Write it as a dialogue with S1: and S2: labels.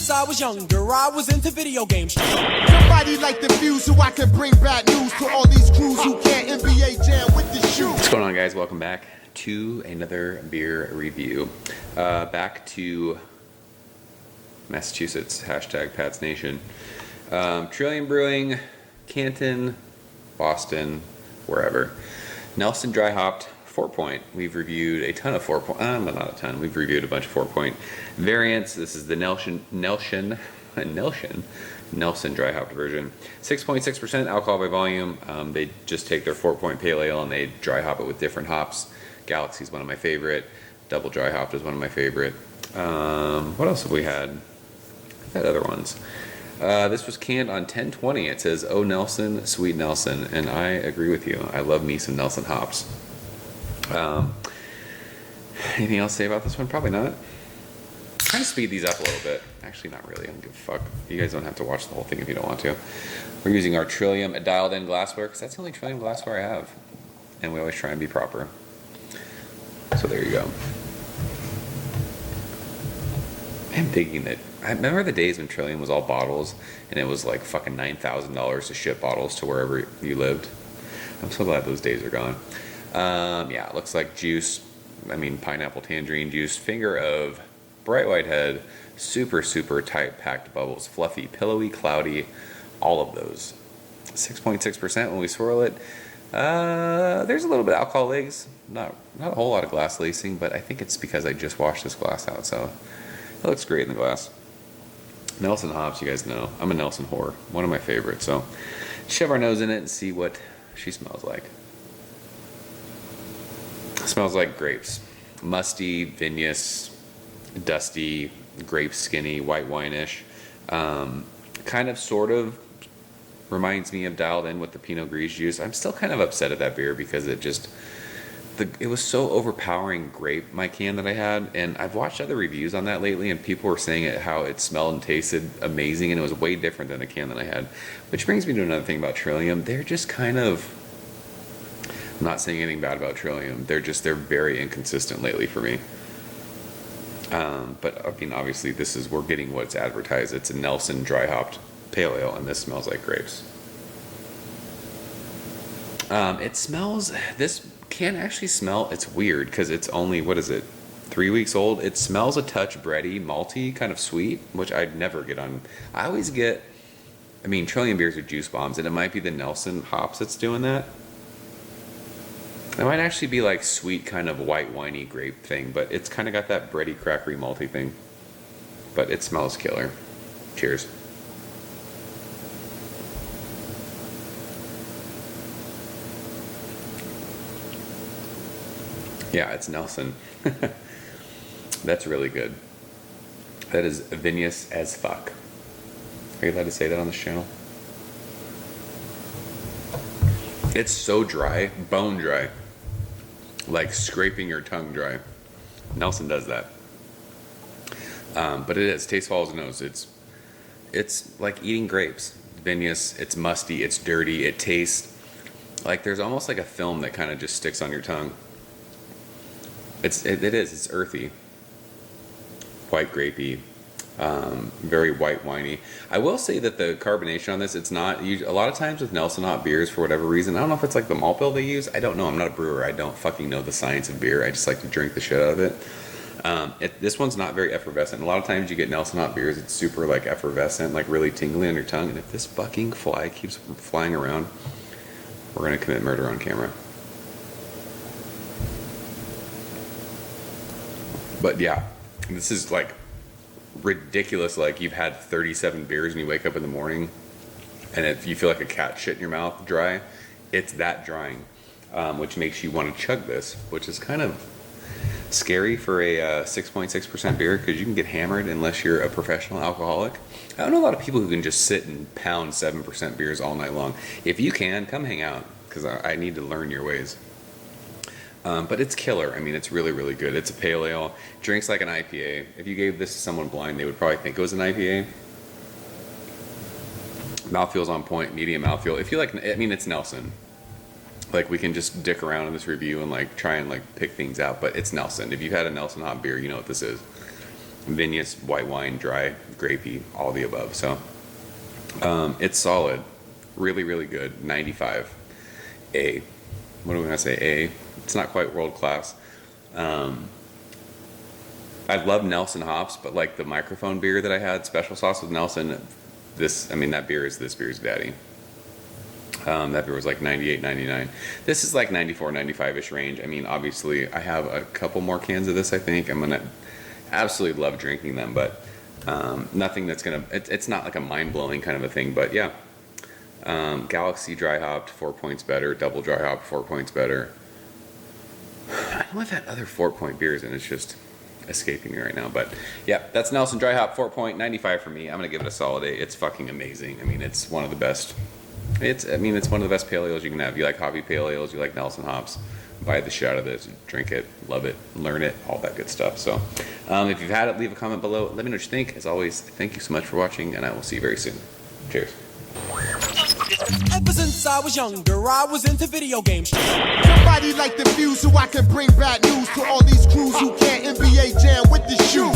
S1: since I was younger, I was into video games.
S2: Somebody like the Fuse so I can bring bad news to all these crews who can't NBA jam with the shoe.
S3: What's going on, guys? Welcome back to another beer review. Back to Massachusetts, hashtag Pats Nation. Trillium Brewing, Canton, Boston, wherever. Nelson Dry Hopped 4-point. We've reviewed a ton of 4-point, but not a ton. We've reviewed a bunch of 4-point variants. This is the Nelson Dry Hopped version. 6.6% alcohol by volume. They just take their 4-point pale ale and they dry hop it with different hops. Galaxy's one of my favorite. Double Dry Hopped is one of my favorite. What else have we had? We've had other ones. This was canned on 10/20. It says, "Oh Nelson, sweet Nelson," and I agree with you. I love me some Nelson hops. Anything else to say about this one? Probably not. Trying to speed these up a little bit. Actually, not really. I don't give a fuck. You guys don't have to watch the whole thing if you don't want to. We're using our Trillium dialed-in glassware because that's the only Trillium glassware I have, and we always try and be proper. So there you go. I'm digging that. I remember the days when Trillium was all bottles and it was like fucking $9,000 to ship bottles to wherever you lived. I'm so glad those days are gone. Yeah, it looks like juice. I mean, pineapple tangerine juice. Finger of bright white head. Super, super tight packed bubbles. Fluffy, pillowy, cloudy. All of those. 6.6% when we swirl it. There's a little bit of alcohol legs. Not a whole lot of glass lacing, but I think it's because I just washed this glass out, so it looks great in the glass. Nelson hops, you guys know. I'm a Nelson whore. One of my favorites. So shove our nose in it and see what she smells like. It smells like grapes. Musty, vinous, dusty, grape skinny, white wine-ish. Kind of sort of reminds me of dialed in with the Pinot Gris juice. I'm still kind of upset at that beer because it just... it was so overpowering grape, my can that I had, and I've watched other reviews on that lately and people were saying how it smelled and tasted amazing and it was way different than the can that I had. Which brings me to another thing about Trillium. They're just kind of, I'm not saying anything bad about Trillium, they're very inconsistent lately for me. But I mean, obviously we're getting what's advertised. It's a Nelson dry hopped pale ale and this smells like grapes. This can actually smell, it's weird because it's only, 3 weeks old. It smells a touch bready, malty, kind of sweet, which I'd never get on. I always get, I mean, Trillium beers are juice bombs and it might be the Nelson hops that's doing that. It might actually be like sweet kind of white winey grape thing, but it's kind of got that bready, crackery, malty thing. But it smells killer. Cheers. Yeah, it's Nelson. That's really good. That is vinous as fuck. Are you allowed to say that on this channel? It's so dry, bone dry. Like scraping your tongue dry. Nelson does that. But it is. Taste follows the nose. It's like eating grapes. Vinous, it's musty, it's dirty, it tastes like there's almost like a film that kind of just sticks on your tongue. It's earthy, white grapey, very white winey. I will say that the carbonation on this, it's not, a lot of times with Nelson hop beers, for whatever reason, I don't know if it's like the malt bill they use, I don't know, I'm not a brewer, I don't fucking know the science of beer, I just like to drink the shit out of it. This one's not very effervescent. A lot of times you get Nelson hop beers, it's super like effervescent, like really tingly on your tongue, and if this fucking fly keeps flying around, we're gonna commit murder on camera. But yeah, this is like ridiculous. Like you've had 37 beers and you wake up in the morning and if you feel like a cat shit in your mouth dry, it's that drying, which makes you want to chug this, which is kind of scary for a 6.6% beer because you can get hammered unless you're a professional alcoholic. I don't know a lot of people who can just sit and pound 7% beers all night long. If you can, come hang out because I need to learn your ways. But it's killer. I mean, it's really, really good. It's a pale ale. Drinks like an IPA. If you gave this to someone blind, they would probably think it was an IPA. Mouthfeel's on point, medium mouthfeel. If you like, I mean, it's Nelson. Like, we can just dick around in this review and like try and like pick things out, but it's Nelson. If you've had a Nelson hop beer, you know what this is. Vignettes, white wine, dry, grapey, all the above. So it's solid, really, really good. 95 A. What do we want to say? A. It's not quite world class. I love Nelson hops, but like the microphone beer that I had, special sauce with Nelson, that beer is this beer's daddy. That beer was like 98, 99. This is like 94, 95-ish range. I mean, obviously, I have a couple more cans of this, I think. I'm going to absolutely love drinking them, but nothing that's going to... It's not like a mind-blowing kind of a thing, but yeah. Galaxy dry hopped, 4 points better. Double dry hopped, 4 points better. I know I've had other 4-point beers, and it's just escaping me right now, but yeah, that's Nelson dry hop, 4.95 for me. I'm gonna give it a solid 8. It's fucking amazing. I mean, it's one of the best. It's one of the best pale ales you can have. You like hoppy pale ales, you like Nelson hops, buy the shit out of this, drink it, love it, learn it, all that good stuff. So if you've had it, leave a comment below, let me know what you think. As always, thank you so much for watching, and I will see you very soon. Cheers.
S1: Ever since I was younger, I was into video games.
S2: Somebody like the fuse so I can bring bad news to all these crews who can't NBA jam with the shoe.